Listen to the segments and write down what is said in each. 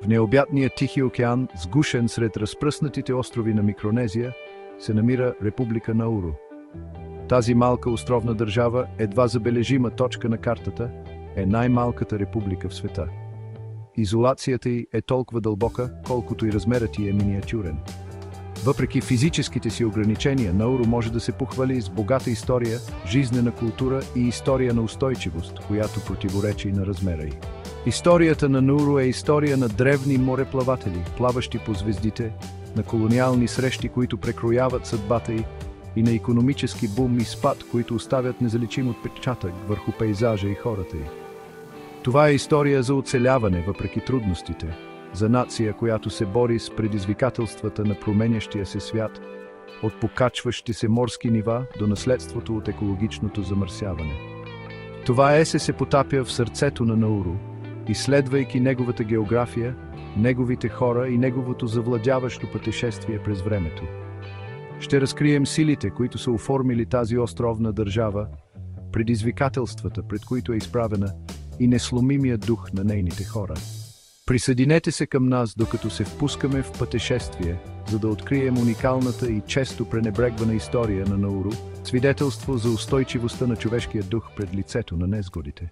В необятния Тихи океан, сгушен сред разпръснатите острови на Микронезия, се намира Република Науру. Тази малка островна държава, едва забележима точка на картата, е най-малката република в света. Изолацията й е толкова дълбока, колкото и размерът й е миниатюрен. Въпреки физическите си ограничения, Науру може да се похвали с богата история, жизнена култура и история на устойчивост, която противоречи на размера й. Историята на Науру е история на древни мореплаватели, плаващи по звездите, на колониални срещи, които прекрояват съдбата й, и на икономически бум и спад, които оставят незаличим отпечатък върху пейзажа и хората й. Това е история за оцеляване въпреки трудностите, за нация, която се бори с предизвикателствата на променящия се свят, от покачващи се морски нива до наследството от екологичното замърсяване. Това есе се потапя в сърцето на Науру, изследвайки неговата география, неговите хора и неговото завладяващо пътешествие през времето. Ще разкрием силите, които са оформили тази островна държава, предизвикателствата, пред които е изправена, и несломимия дух на нейните хора. Присъединете се към нас, докато се впускаме в пътешествие, за да открием уникалната и често пренебрегвана история на Науру, свидетелство за устойчивостта на човешкия дух пред лицето на незгодите.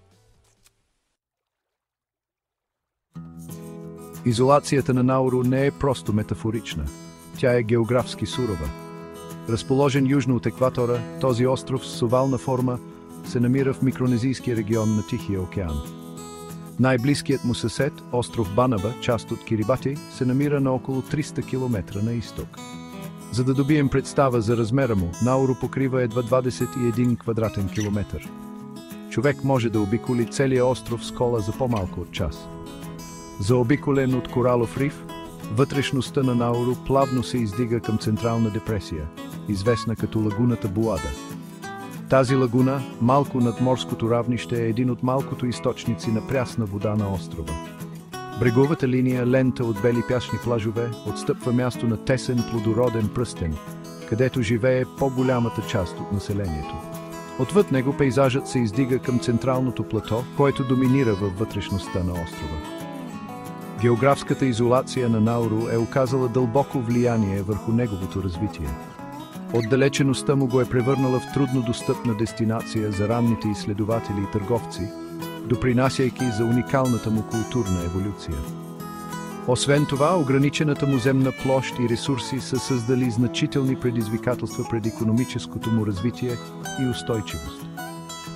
Изолацията на Науру не е просто метафорична. Тя е географски сурова. Разположен южно от екватора, този остров с овална форма се намира в микронезийския регион на Тихия океан. Най-близкият му съсед, остров Банаба, част от Кирибати, се намира на около 300 км на изток. За да добием представа за размера му, Науру покрива едва 21 квадратен километър. Човек може да обиколи целия остров с кола за по-малко от час. Заобиколен от коралов риф, вътрешността на Науру плавно се издига към Централна депресия, известна като лагуната Буада. Тази лагуна, малко над морското равнище, е един от малкото източници на прясна вода на острова. Бреговата линия, лента от бели пясъчни плажове, отстъпва място на тесен плодороден пръстен, където живее по-голямата част от населението. Отвъд него пейзажът се издига към централното плато, което доминира във вътрешността на острова. Географската изолация на Науру е оказала дълбоко влияние върху неговото развитие. Отдалечеността му го е превърнала в трудно достъпна дестинация за ранните изследователи и търговци, допринасяйки за уникалната му културна еволюция. Освен това, ограничената му земна площ и ресурси са създали значителни предизвикателства пред икономическото му развитие и устойчивост.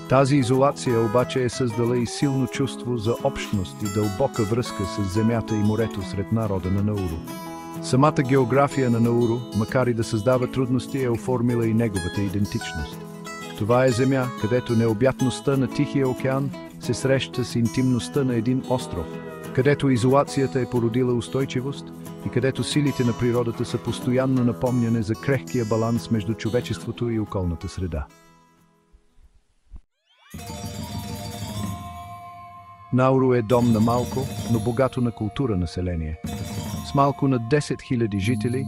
Тази изолация обаче е създала и силно чувство за общност и дълбока връзка с земята и морето сред народа на Науру. Самата география на Науру, макар и да създава трудности, е оформила и неговата идентичност. Това е земя, където необятността на Тихия океан се среща с интимността на един остров, където изолацията е породила устойчивост и където силите на природата са постоянно напомняне за крехкия баланс между човечеството и околната среда. Науру е дом на малко, но богато на култура население. С малко над 10 000 жители,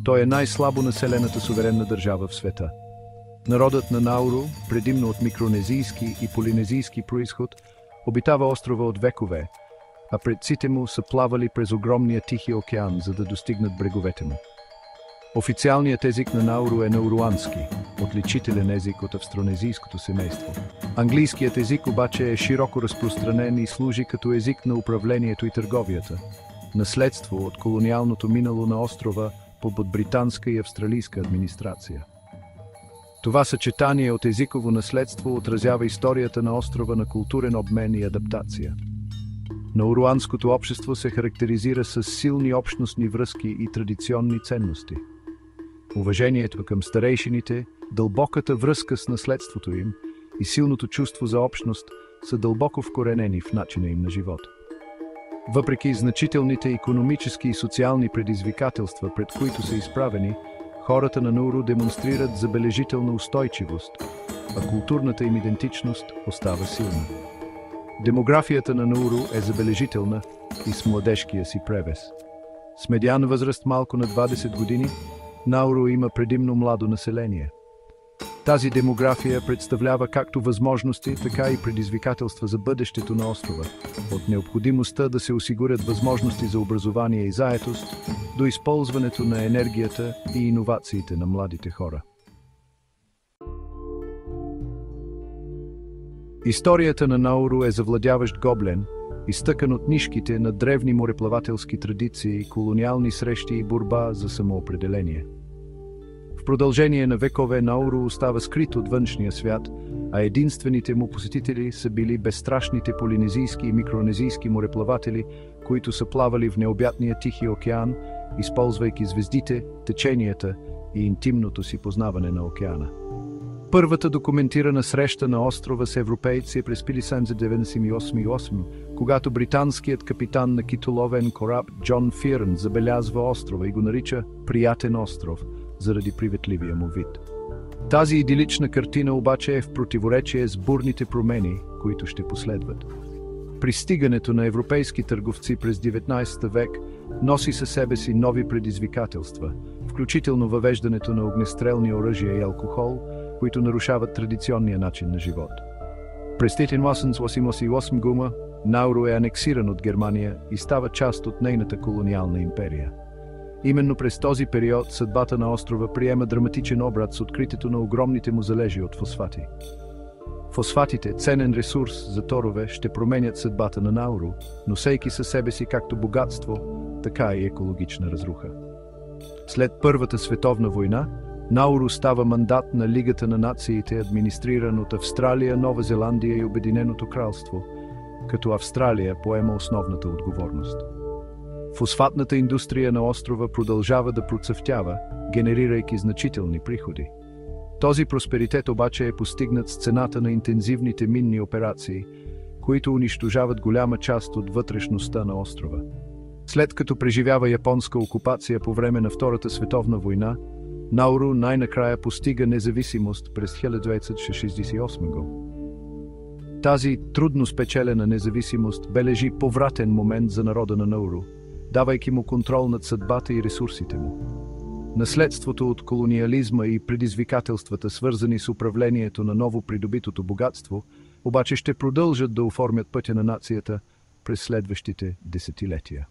той е най-слабо населената суверенна държава в света. Народът на Науру, предимно от микронезийски и полинезийски произход, обитава острова от векове, а предците му са плавали през огромния Тихи океан, за да достигнат бреговете му. Официалният език на Науру е науруански, отличителен език от австронезийското семейство. Английският език обаче е широко разпространен и служи като език на управлението и търговията, наследство от колониалното минало на острова под британска и австралийска администрация. Това съчетание от езиково наследство отразява историята на острова на културен обмен и адаптация. Науруанското общество се характеризира с силни общностни връзки и традиционни ценности. Уважението към старейшините, дълбоката връзка с наследството им и силното чувство за общност са дълбоко вкоренени в начина им на живот. Въпреки значителните икономически и социални предизвикателства, пред които са изправени, хората на Науру демонстрират забележителна устойчивост, а културната им идентичност остава силна. Демографията на Науру е забележителна и с младежкия си превес. С медианна възраст малко на 20 години, Науру има предимно младо население. Тази демография представлява както възможности, така и предизвикателства за бъдещето на острова, от необходимостта да се осигурят възможности за образование и заетост, до използването на енергията и иновациите на младите хора. Историята на Науру е завладяващ гоблен, изтъкан от нишките на древни мореплавателски традиции, колониални срещи и борба за самоопределение. В продължение на векове Науру остава скрит от външния свят, а единствените му посетители са били безстрашните полинезийски и микронезийски мореплаватели, които са плавали в необятния Тихи океан, използвайки звездите, теченията и интимното си познаване на океана. Първата документирана среща на острова с европейци е през 1998, когато британският капитан на китоловен кораб Джон Фирн забелязва острова и го нарича «приятен остров» заради приветливия му вид. Тази идилична картина обаче е в противоречие с бурните промени, които ще последват. Пристигането на европейски търговци през 19 век носи със себе си нови предизвикателства, включително въвеждането на огнестрелни оръжия и алкохол, които нарушават традиционния начин на живот. През 1888 година Науру е анексиран от Германия и става част от нейната колониална империя. Именно през този период съдбата на острова приема драматичен обрат с откритието на огромните му залежи от фосфати. Фосфатите, ценен ресурс за торове, ще променят съдбата на Науру, носейки със себе си както богатство, така и екологична разруха. След Първата световна война, Науру става мандат на Лигата на нациите, администриран от Австралия, Нова Зеландия и Обединеното кралство, като Австралия поема основната отговорност. Фосфатната индустрия на острова продължава да процъфтява, генерирайки значителни приходи. Този просперитет обаче е постигнат с цената на интензивните минни операции, които унищожават голяма част от вътрешността на острова. След като преживява японска окупация по време на Втората световна война, Науру най-накрая постига независимост през 1968 година. Тази трудно спечелена независимост бележи повратен момент за народа на Науру, давайки му контрол над съдбата и ресурсите му. Наследството от колониализма и предизвикателствата, свързани с управлението на ново придобитото богатство, обаче ще продължат да оформят пътя на нацията през следващите десетилетия.